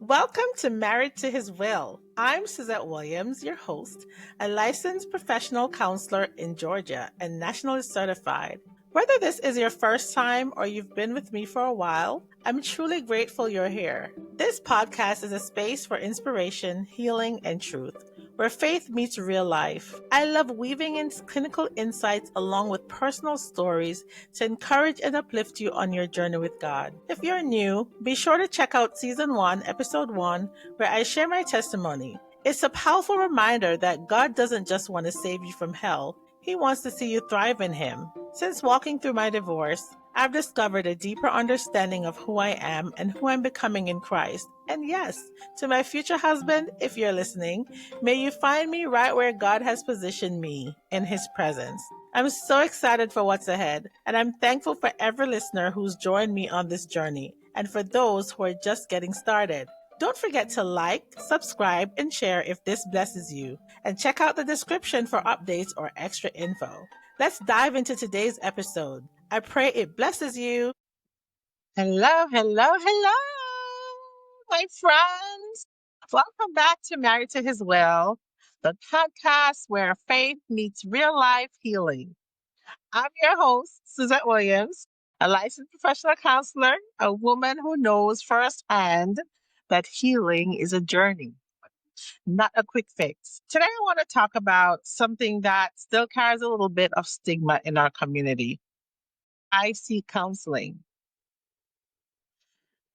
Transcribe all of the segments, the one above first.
Welcome to Married to His Will. I'm Suzette Williams, your host, a licensed professional counselor in Georgia and nationally certified. Whether this is your first time or you've been with me for a while, I'm truly grateful you're here. This podcast is a space for inspiration, healing, and truth, where faith meets real life. I love weaving in clinical insights along with personal stories to encourage and uplift you on your journey with God. If you're new, be sure to check out Season 1, Episode 1, where I share my testimony. It's a powerful reminder that God doesn't just want to save you from hell, He wants to see you thrive in Him. Since walking through my divorce, I've discovered a deeper understanding of who I am and who I'm becoming in Christ. And yes, to my future husband, if you're listening, may you find me right where God has positioned me, in His presence. I'm so excited for what's ahead, and I'm thankful for every listener who's joined me on this journey, and for those who are just getting started. Don't forget to like, subscribe, and share if this blesses you, and check out the description for updates or extra info. Let's dive into today's episode. I pray it blesses you. Hello, hello, hello, my friends. Welcome back to Married to His Will, the podcast where faith meets real life healing. I'm your host, Suzette Williams, a licensed professional counselor, a woman who knows firsthand that healing is a journey, not a quick fix. Today, I want to talk about something that still carries a little bit of stigma in our community. I seek counseling.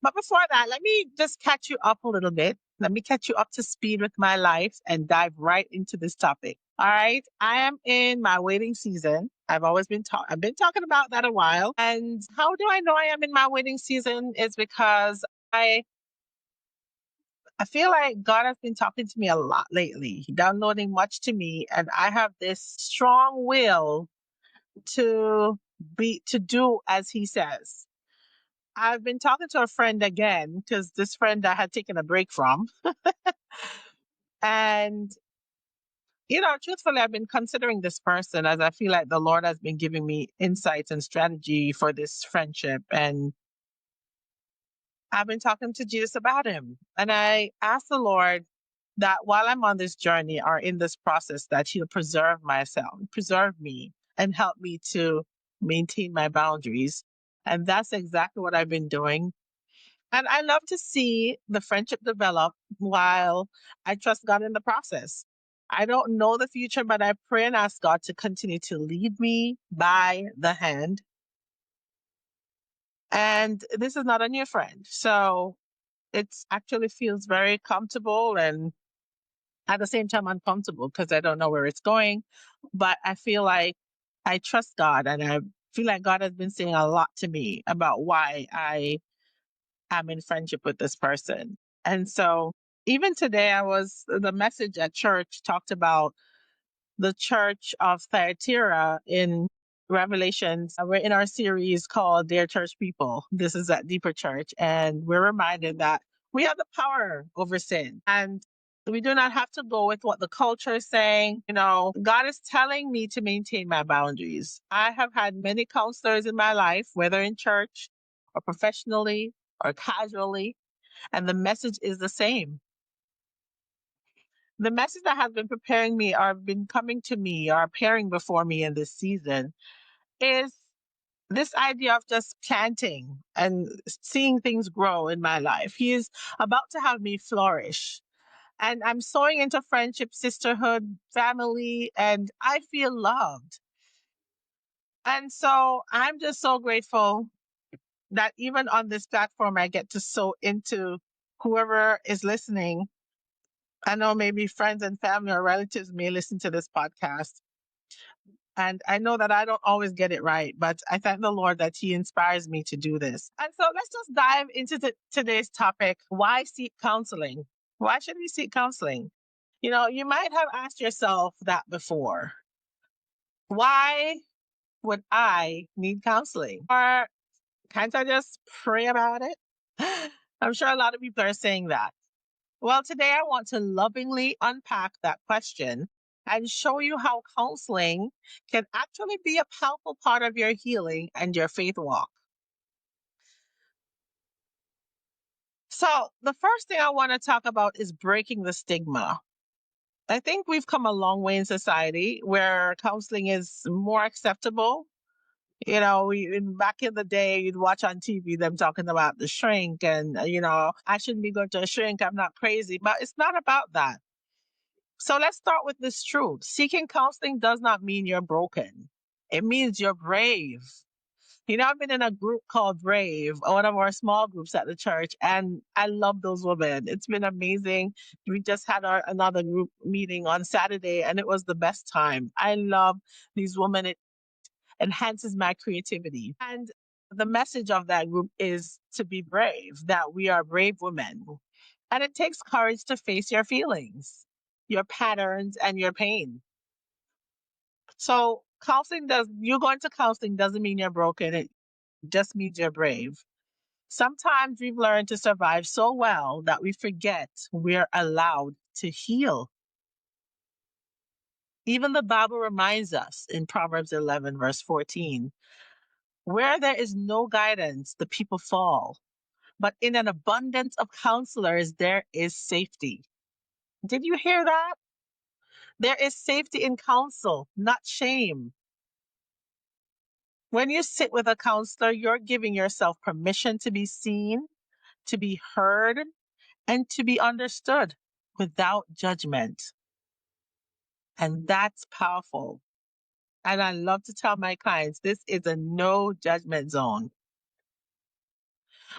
But before that, let me just catch you up a little bit. Let me catch you up to speed with my life and dive right into this topic. All right. I am in my waiting season. I've been talking about that a while. And how do I know I am in my waiting season is because I feel like God has been talking to me a lot lately, downloading much to me, and I have this strong will to to do as he says. I've been talking to a friend again because this friend I had taken a break from. And, truthfully, I've been considering this person as I feel like the Lord has been giving me insights and strategy for this friendship. And I've been talking to Jesus about him. And I asked the Lord that while I'm on this journey or in this process, that he'll preserve me, and help me to maintain my boundaries. And that's exactly what I've been doing. And I love to see the friendship develop while I trust God in the process. I don't know the future, but I pray and ask God to continue to lead me by the hand. And this is not a new friend. So it's actually feels very comfortable and at the same time uncomfortable because I don't know where it's going. But I feel like I trust God, and I feel like God has been saying a lot to me about why I am in friendship with this person. And so even today, the message at church talked about the church of Thyatira in Revelations. We're in our series called Dear Church People. This is that deeper church. And we're reminded that we have the power over sin. And we do not have to go with what the culture is saying. God is telling me to maintain my boundaries. I have had many counselors in my life, whether in church or professionally or casually, and the message is the same. The message that has been preparing me or been coming to me or appearing before me in this season is this idea of just planting and seeing things grow in my life. He is about to have me flourish. And I'm sowing into friendship, sisterhood, family, and I feel loved. And so I'm just so grateful that even on this platform, I get to sow into whoever is listening. I know maybe friends and family or relatives may listen to this podcast. And I know that I don't always get it right, but I thank the Lord that He inspires me to do this. And so let's just dive into today's topic. Why seek counseling? Why should we seek counseling? You might have asked yourself that before. Why would I need counseling? Or can't I just pray about it? I'm sure a lot of people are saying that. Well, today I want to lovingly unpack that question and show you how counseling can actually be a powerful part of your healing and your faith walk. So, the first thing I want to talk about is breaking the stigma. I think we've come a long way in society where counseling is more acceptable. Back in the day, you'd watch on TV them talking about the shrink, and I shouldn't be going to a shrink. I'm not crazy, but it's not about that. So let's start with this truth: seeking counseling does not mean you're broken. It means you're brave. I've been in a group called Brave, one of our small groups at the church, and I love those women. It's been amazing. We just had another group meeting on Saturday, and it was the best time. I love these women. It enhances my creativity. And the message of that group is to be brave, that we are brave women. And it takes courage to face your feelings, your patterns, and your pain. So, you going to counseling doesn't mean you're broken. It just means you're brave. Sometimes we've learned to survive so well that we forget we're allowed to heal. Even the Bible reminds us in Proverbs 11, verse 14, where there is no guidance, the people fall. But in an abundance of counselors, there is safety. Did you hear that? There is safety in counsel, not shame. When you sit with a counselor, you're giving yourself permission to be seen, to be heard, and to be understood without judgment. And that's powerful. And I love to tell my clients this is a no judgment zone.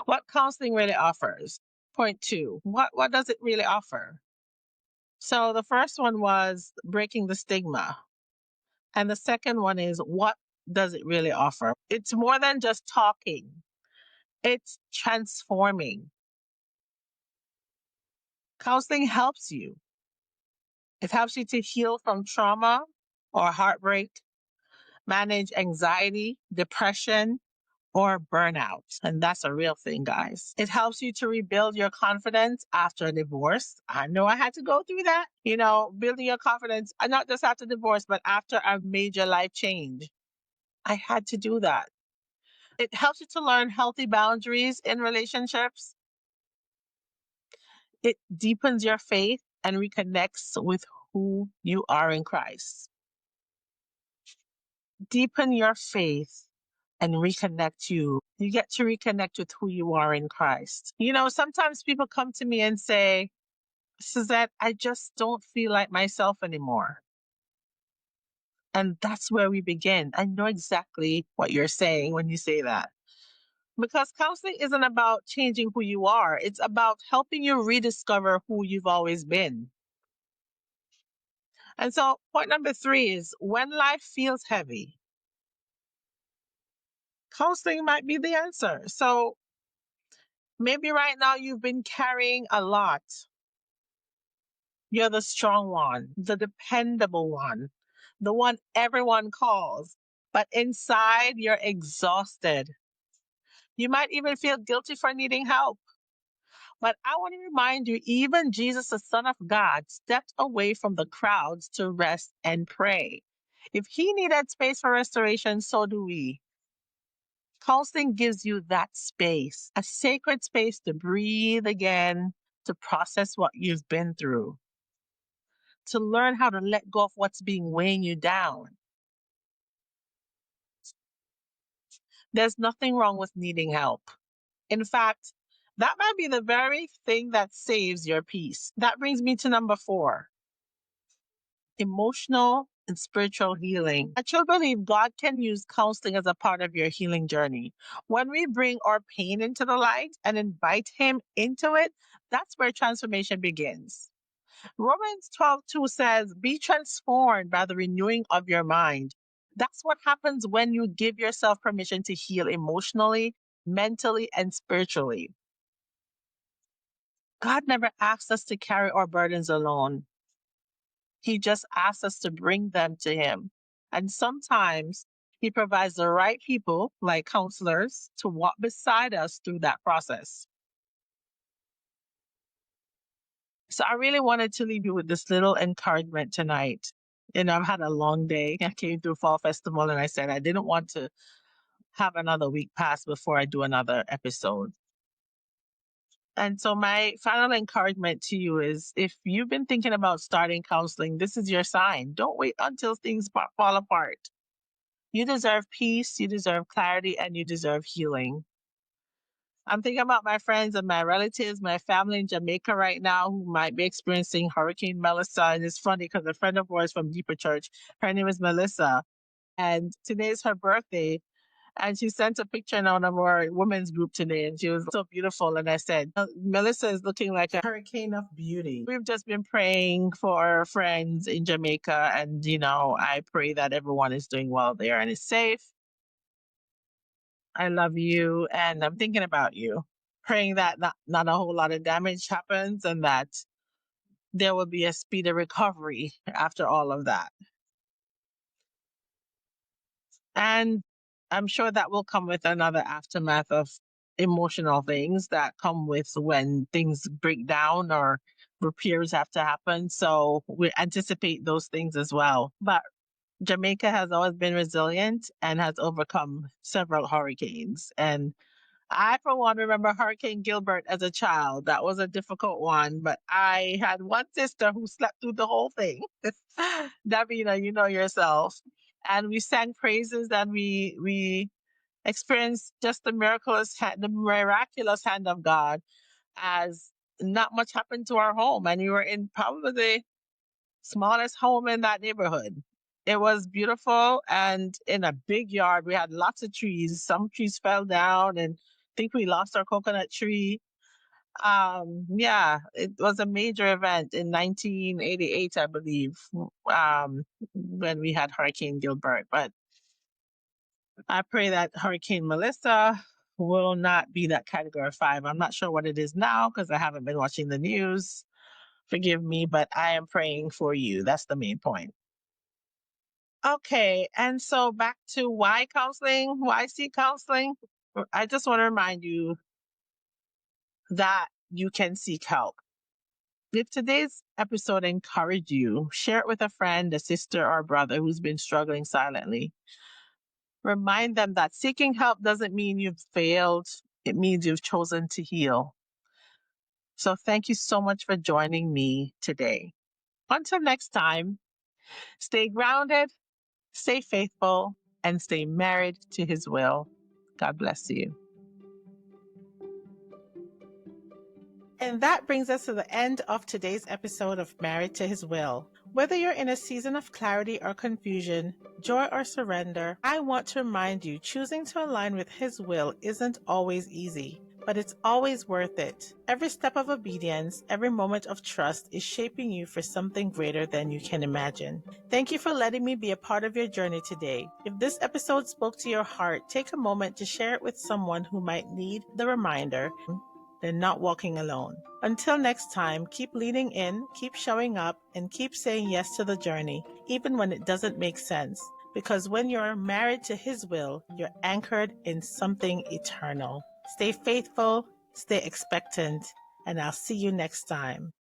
What counseling really offers? Point two, what does it really offer? So the first one was breaking the stigma. And the second one is, what does it really offer? It's more than just talking, it's transforming. Counseling helps you. It helps you to heal from trauma or heartbreak, manage anxiety, depression, or burnout. And that's a real thing, guys. It helps you to rebuild your confidence after a divorce. I know I had to go through that. Building your confidence, not just after divorce, but after a major life change. I had to do that. It helps you to learn healthy boundaries in relationships. It deepens your faith and reconnects with who you are in Christ. Deepen your faith and reconnect you. You get to reconnect with who you are in Christ. Sometimes people come to me and say, Suzette, I just don't feel like myself anymore. And that's where we begin. I know exactly what you're saying when you say that. Because counseling isn't about changing who you are, it's about helping you rediscover who you've always been. And so, point number three is, when life feels heavy, counseling might be the answer. So, maybe right now you've been carrying a lot. You're the strong one, the dependable one, the one everyone calls. But inside, you're exhausted. You might even feel guilty for needing help. But I want to remind you, even Jesus, the Son of God, stepped away from the crowds to rest and pray. If he needed space for restoration, so do we. Counseling gives you that space, a sacred space to breathe again, to process what you've been through, to learn how to let go of what's being weighing you down. There's nothing wrong with needing help. In fact, that might be the very thing that saves your peace. That brings me to number four: emotional and spiritual healing. I truly believe God can use counseling as a part of your healing journey. When we bring our pain into the light and invite Him into it, that's where transformation begins. Romans 12:2 says, be transformed by the renewing of your mind. That's what happens when you give yourself permission to heal emotionally, mentally, and spiritually. God never asks us to carry our burdens alone. He just asks us to bring them to Him. And sometimes He provides the right people, like counselors, to walk beside us through that process. So I really wanted to leave you with this little encouragement tonight. I've had a long day. I came through Fall Festival and I said I didn't want to have another week pass before I do another episode. And so, my final encouragement to you is if you've been thinking about starting counseling, this is your sign. Don't wait until things fall apart. You deserve peace, you deserve clarity, and you deserve healing. I'm thinking about my friends and my relatives, my family in Jamaica right now who might be experiencing Hurricane Melissa. And it's funny because a friend of ours from Deeper Church, her name is Melissa, and today is her birthday. And she sent a picture in one of our women's group today, and she was so beautiful. And I said, Melissa is looking like a hurricane of beauty. We've just been praying for our friends in Jamaica, and I pray that everyone is doing well there and is safe. I love you, and I'm thinking about you, praying that not a whole lot of damage happens and that there will be a speedy recovery after all of that. And I'm sure that will come with another aftermath of emotional things that come with when things break down or repairs have to happen. So we anticipate those things as well. But Jamaica has always been resilient and has overcome several hurricanes. And I, for one, remember Hurricane Gilbert as a child. That was a difficult one, but I had one sister who slept through the whole thing. Davina, you know yourself. And we sang praises and we experienced just the miraculous hand of God as not much happened to our home. And we were in probably the smallest home in that neighborhood. It was beautiful and in a big yard. We had lots of trees. Some trees fell down and I think we lost our coconut tree. Yeah, it was a major event in 1988, I believe, when we had Hurricane Gilbert. But I pray that Hurricane Melissa will not be that category 5. I'm not sure what it is now because I haven't been watching the news. Forgive me, but I am praying for you. That's the main point. Okay, and so back to why counseling, why seek counseling. I just want to remind you that you can seek help. If today's episode encouraged you, share it with a friend, a sister, or a brother who's been struggling silently. Remind them that seeking help doesn't mean you've failed, it means you've chosen to heal. So thank you so much for joining me today. Until next time, stay grounded, stay faithful, and stay married to His will. God bless you. And that brings us to the end of today's episode of Married to His Will. Whether you're in a season of clarity or confusion, joy or surrender, I want to remind you choosing to align with His will isn't always easy, but it's always worth it. Every step of obedience, every moment of trust is shaping you for something greater than you can imagine. Thank you for letting me be a part of your journey today. If this episode spoke to your heart, take a moment to share it with someone who might need the reminder they're not walking alone. Until next time, keep leaning in, keep showing up, and keep saying yes to the journey, even when it doesn't make sense. Because when you're married to His will, you're anchored in something eternal. Stay faithful, stay expectant, and I'll see you next time.